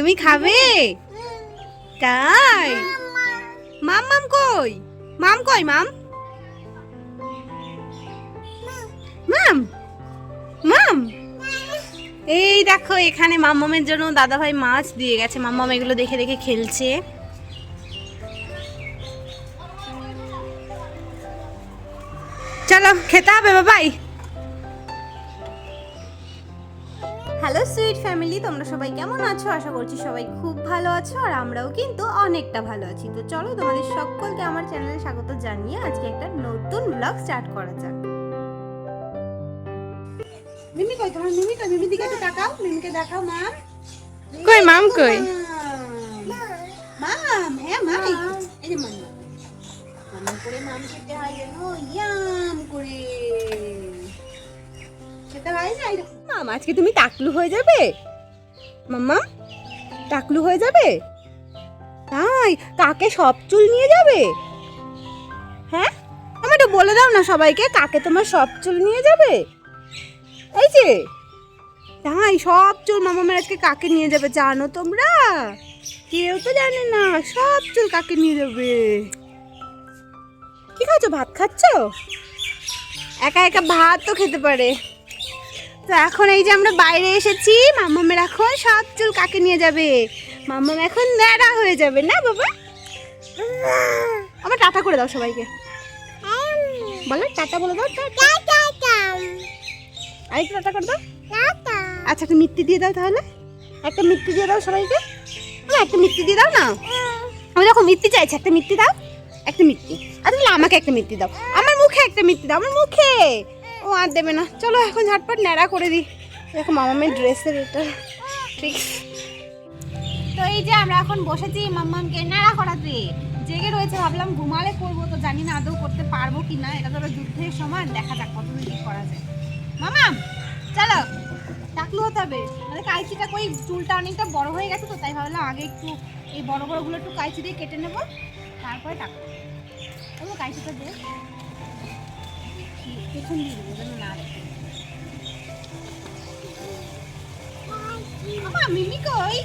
তুমি খাবে? তাই মাম মাম কই? মাম কই? মাম মাম মাম এই দেখো এখানে মাম্মামের জন্য দাদা ভাই মাছ দিয়ে গেছে। মাম্মাম এগুলো দেখে দেখে খেলছে। চলো খেতে হবে বাবাই। হ্যালো সুইট ফ্যামিলি, তোমরা সবাই কেমন আছো? আশা করছি সবাই খুব ভালো আছো, আর আমরাও কিন্তু অনেকটা ভালো আছি। তো চলো তোমাদের সকলকে আমার চ্যানেলে স্বাগত জানিয়ে আজকে একটা নতুন ব্লগ স্টার্ট করা যাক। মিমি কই? তোমার মিমি কই? মিমি দিকে একটু তাকাও, মিমিকে দেখাও। মাম কই? মাম কই? মাম হ্যাঁ মাম এই যে মাম মাম করে মাম খেতে হয় যেন ইয়াম করে খেতে হয় না। মাম আজকে তুমি টাকলু হয়ে যাবে। মাম্মা টাকলু হয়ে যাবে? তাই কাকে সব চুল নিয়ে যাবে? হ্যাঁ আমি একটু বলে দাও না সবাইকে, কাকে তোমার সব চুল নিয়ে যাবে? এই যে তাই সব চুল মামামের আজকে কাকে নিয়ে যাবে জানো তোমরা? কেউ তো জানে না সব চুল কাকে নিয়ে যাবে। কি খাচ্ছ? ভাত খাচ্ছ? একা একা ভাত তো খেতে পারে। তো এখন এই যে আমরা বাইরে এসেছি, মামামের এখন সব চুল কাকে নিয়ে যাবে? মামাম এখন ন্যাড়া হয়ে যাবে না বাবা? আবার টাটা করে দাও সবাইকে, বলো টাটা বলে দাও। আরেকটু টাটা করে দাও। আচ্ছা একটা মিষ্টি দিয়ে দাও, তাহলে একটা মিষ্টি দিয়ে দাও সবাইকে। একটা মিষ্টি দিয়ে দাও না, আমি যখন মিষ্টি চাইছি একটা মিষ্টি দাও, একটা মিষ্টি। আর তাহলে আমাকে একটা মিষ্টি দাও, আমার মুখে একটা মিষ্টি দাও, আমার মুখে। ও আর দেবে না। চলো এখন ঝটপট ন্যাড়া করে দিই। দেখো মামামের ড্রেসের এটা ঠিক। তো এই যে আমরা এখন বসেছি মাম্মামকে ন্যাড়া করাতে। জেগে রয়েছে, ভাবলাম ঘুমালে করবো, তো জানি না আদৌ করতে পারবো কি না। এটা ধরো যুদ্ধের সমান, দেখা যাক কতদূর কি করা যায়। মামাম চলো টাকলু হতে হবে। মানে কাইচিটা কই, চুলটা অনেকটা বড় হয়ে গেছে তো, তাই ভাবলাম আগে একটু এই বড় বড়গুলো একটু কাইচি দিয়ে কেটে নেবো, তারপরে টাকলু। ও কাইচিটা দিয়ে পেছন দিয়ে দেবো যেন না দেখে। আমা মিমি কই?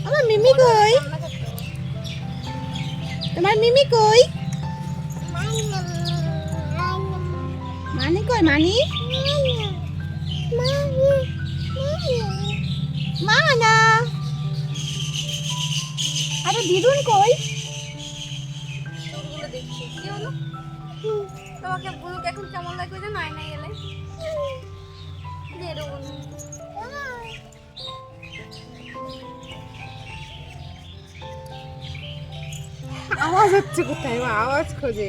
আমার মিমি কই? তোমার মিমি কই? মানি কই? মানি মানা। আরে দিদুন কই? চুলগুলো দেখছি কি হলো? তোমাকে বুলুক এখন কেমন লাগবে যে নাই নাই এলে আওয়াজ হচ্ছে কোথায়? আওয়াজ খোঁজে,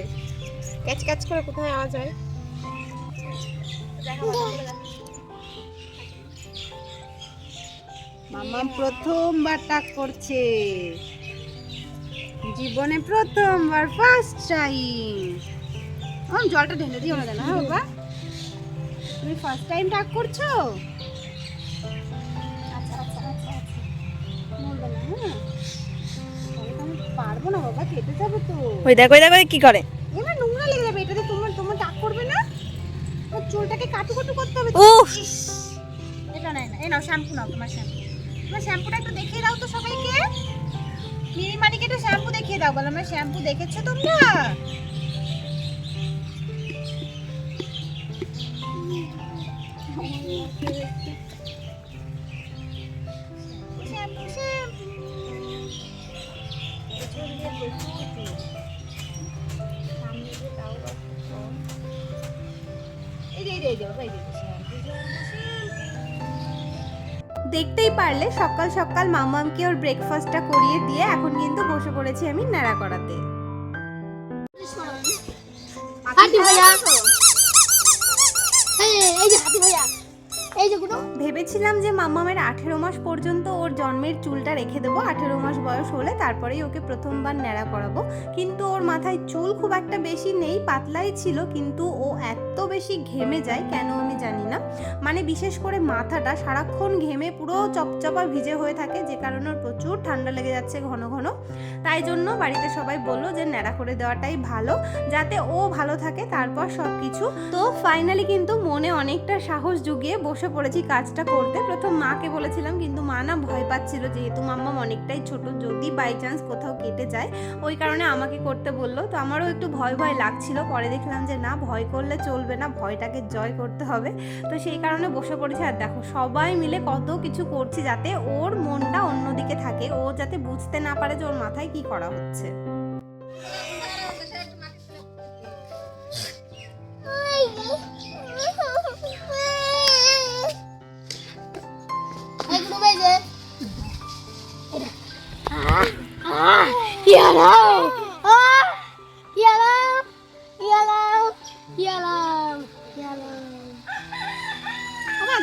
ক্যাচ ক্যাচ করে কোথায় আওয়াজ হয়। মামা প্রথমবার টাক করছে জীবনে, প্রথমবার, ফার্স্ট টাইম। জলটা ঢেলে দিও না জানা বাবা, তুমি ফার্স্ট টাইম টাক করছো। আচ্ছা আচ্ছা আচ্ছা আচ্ছা বলবে না। হ্যাঁ আমি পারবো না বাবা, কেটে যাবে তো। ওই দেখো কি করে, এবার নোংরা লেগে যাবে এটাতে। তোমার তোমার টাক করবে না, ওর চুলটাকে কাটু কাটু করতে হবে। এটা নাই না, এই নাও শ্যাম্পু নাও, তোমার শ্যাম্পু। তোমার শ্যাম্পুটা একটু দেখিয়ে দাও তো সবাইকে। মিনিমানিকে একটু শ্যাম্পু দেখিয়ে দাও, বলো আমার শ্যাম্পু দেখেছো তোমরা? দেখতেই পারলে সকাল সকাল মামামকে ওর ব্রেকফাস্টটা করিয়ে দিয়ে এখন কিন্তু বসে পড়েছি আমি ন্যাড়া করাতে। হাতি ভাইয়া, এই যে হাতি ভাইয়া, এই যে গুলো ভেবেছিলাম যে মাম্মামের 18 মাস পর্যন্ত ওর জন্মের চুলটা রেখে দেবো, 18 মাস বয়স হলে তারপরেই ওকে প্রথমবার ন্যাড়া করাবো। কিন্তু ওর মাথায় চুল খুব একটা বেশি নেই, পাতলাই ছিল, কিন্তু ও এত বেশি ঘেমে যায় কেন আমি জানি না। মানে বিশেষ করে মাথাটা সারাক্ষণ ঘেমে পুরো চপচপা ভিজে হয়ে থাকে, যে কারণে ওর প্রচুর ঠান্ডা লেগে যাচ্ছে ঘন ঘন। তাই জন্য বাড়িতে সবাই বললো যে ন্যাড়া করে দেওয়াটাই ভালো, যাতে ও ভালো থাকে তারপর সব কিছু। তো ফাইনালি কিন্তু মনে অনেকটা সাহস জুগিয়ে বসে পড়েছি কাজটা করতে। প্রথম মাকে বলেছিলাম, কিন্তু মা না ভয় পাচ্ছিল, যেহেতু মাম্মাম অনেকটাই ছোট, যদি বাই চান্স কোথাও কেটে যায়, ওই কারণে আমাকে করতে বললো। তো আমারও একটু ভয় ভয় লাগছিল, পরে দেখলাম যে না, ভয় করলে চলবে না, ভয়টাকে জয় করতে হবে। তো সেই কারণে বসে পড়েছি। আর দেখো সবাই মিলে কত কিছু করছি যাতে ওর মনটা অন্যদিকে থাকে, ও যাতে বুঝতে না পারে যে ওর মাথায় কি করা হচ্ছে।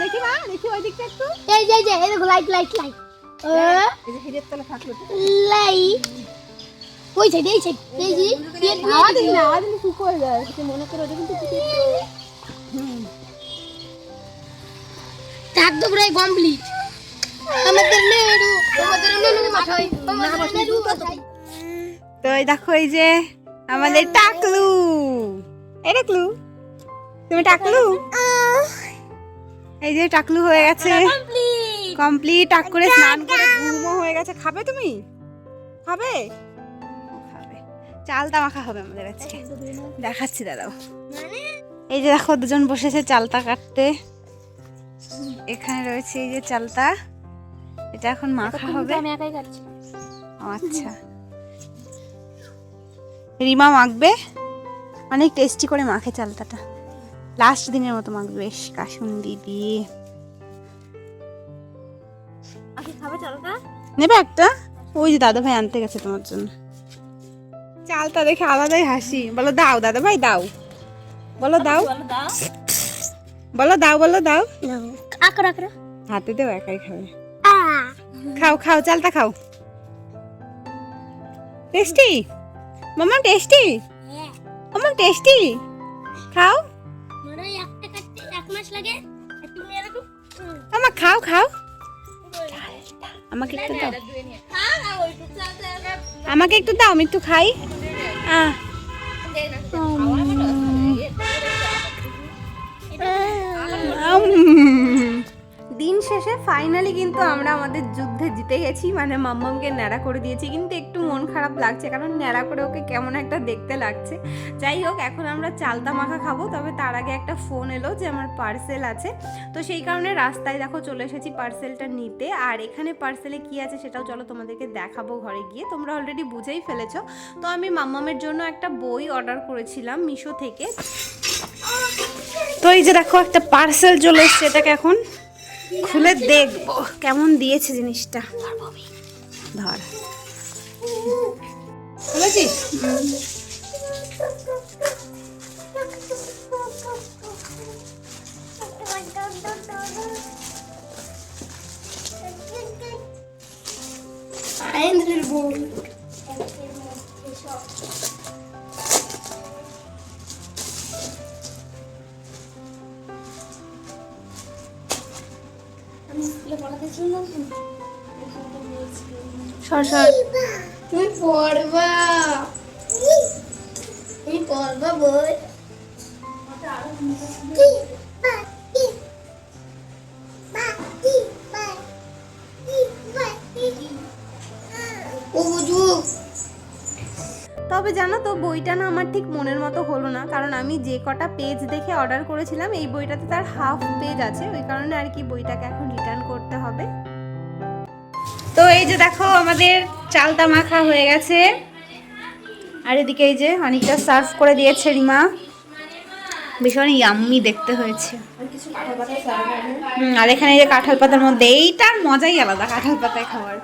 দেখি মা, দেখি ওই দিকটা একটু। এই যে এই দেখো, লাইট লাইট লাইট এই যে হিরের তলা থাকলো লাইট ওই সাইড এই সাইড এই যে আওয়াজ দিই না, আওয়াজ দিলে চুপ হয়ে যায়, সেটা মনে করে ওটা কিন্তু টাক তো প্রায় কমপ্লিট। আমাদের নেড়ু মাথায় তো এই দেখো, এই যে আমাদের টাকলু, এই টাকলু, তুমি টাকলু, এই যে টাকলু হয়ে গেছে কমপ্লিট। টাক করে স্নান করে ঘুমও হয়ে গেছে। খাবে তুমি? খাবে? খাবে। চালতা মাখা হবে আমাদের আজকে, দেখাচ্ছি দাদাও। এই যে দেখো দুজন বসেছে চালতা কাটতে। এখানে রয়েছে এই যে চালতা, এটা এখন মাখা হবে। আমি একাই কাটছি। আচ্ছা, রিমা মাখবে, অনেক টেস্টি করে মাখে চালতাটা, লাস্ট দিনের মতো মাখবে বেশ কাসুন্দি দিয়ে। আগে খাবে চালটা? নেবে একটা? ওই যে দাদা ভাই আনতে গেছে তোমার জন্য। চালটা দেখে আলাদাই হাসি। বলো দাও দাদা ভাই দাও, বলো দাও, বলো দাও, বলো দাও। আকরা আকরা হাতে দেও, একাই খাবে। খাও খাও, চালটা খাও। টেস্টি মামা, টেস্টি মামা, টেস্টি। খাও মানে একটা কাটতে 1 মাস লাগে। একটু মেরে দাও মামা, খাও খাও। আমাকে একটু দাও, আমাকে একটু দাও, আমি একটু খাই। দিন শেষে ফাইনালি কিন্তু আমরা আমাদের যুদ্ধে জিতে গেছি, মানে মাম্মামকে ন্যাড়া করে দিয়েছি। কিন্তু একটু মন খারাপ লাগছে, কারণ ন্যাড়া করে ওকে কেমন একটা দেখতে লাগছে। যাই হোক, এখন আমরা চালতা মাখা খাবো। তবে তার আগে একটা ফোন এলো যে আমার পার্সেল আছে, তো সেই কারণে রাস্তায় দেখো চলে এসেছি পার্সেলটা নিতে। আর এখানে পার্সেলে কি আছে সেটাও চলো তোমাদেরকে দেখাবো ঘরে গিয়ে, তোমরা অলরেডি বুঝেই ফেলেছো। তো আমি মাম্মামের জন্য একটা বই অর্ডার করেছিলাম মিশো থেকে। তো এই যে দেখো একটা পার্সেল চলে এসছে, এটাকে এখন খুলে দেখবো কেমন দিয়েছে জিনিসটা। ধর, খুলেছিস? সর সর, তুমি পড়বা, তুমি পড়বা বই। তবে জানো তো, বইটা না আমার ঠিক মনের মতো হলো না, কারণ আমি যে কটা পেজ দেখে অর্ডার করেছিলাম এই বইটাতে তার হাফ পেজ আছে, ওই কারণে আর কি বইটাকে এখন রিটার্ন করতে হবে। তো এই যে দেখো আমাদের চালতা মাখা হয়ে গেছে, আর এদিকে এই যে অনেকটা সার্ভ করে দিয়েছে রিমা, ভীষণ ইয়াম্মি দেখতে হয়েছে। আর এখানে এই যে কাঁঠাল পাতার মধ্যে, এইটার মজাই আলাদা কাঁঠাল পাতায় খাওয়ার।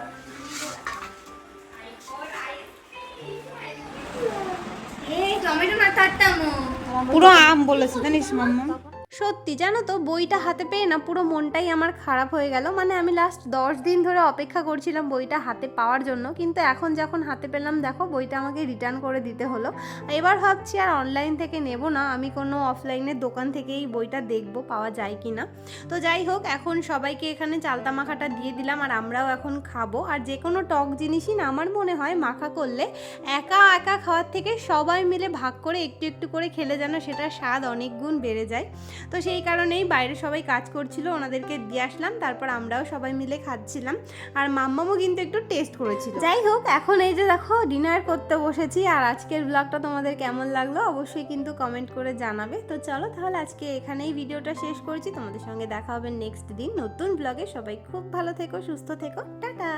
পুরো আম বলেছে জানিস মাম্মা। সত্যি জানো তো, বইটা হাতে পেয়ে না পুরো মনটাই আমার খারাপ হয়ে গেল। মানে আমি লাস্ট 10 দিন ধরে অপেক্ষা করছিলাম বইটা হাতে পাওয়ার জন্য, কিন্তু এখন যখন হাতে পেলাম দেখো বইটা আমাকে রিটার্ন করে দিতে হলো। এবার ভাবছি আর অনলাইন থেকে নেব না, আমি কোনো অফলাইনের দোকান থেকেই বইটা দেখবো পাওয়া যায় কি না। তো যাই হোক, এখন সবাইকে এখানে চালতা মাখাটা দিয়ে দিলাম আর আমরাও এখন খাবো। আর যে কোনো টক জিনিসই না আমার মনে হয় মাখা করলে একা একা খাওয়ার থেকে সবাই মিলে ভাগ করে একটু একটু করে খেলে যেন সেটার স্বাদ অনেক গুণ বেড়ে যায়। তো সেই কারণেই বাইরে সবাই কাজ করছিল, ওনাদেরকে দিয়ে আসলাম, তারপর আমরাও সবাই মিলে খাচ্ছিলাম। আর মাম্মামও কিন্তু একটু টেস্ট করেছিল। যাই হোক, এখন এই যে দেখো ডিনার করতে বসেছি। আর আজকের ব্লগটা তোমাদের কেমন লাগলো অবশ্যই কিন্তু কমেন্ট করে জানাবে। তো চলো তাহলে আজকে এখানেই ভিডিওটা শেষ করছি, তোমাদের সঙ্গে দেখা হবে নেক্সট দিন নতুন ব্লগে। সবাই খুব ভালো থেকো, সুস্থ থেকো, টাটা।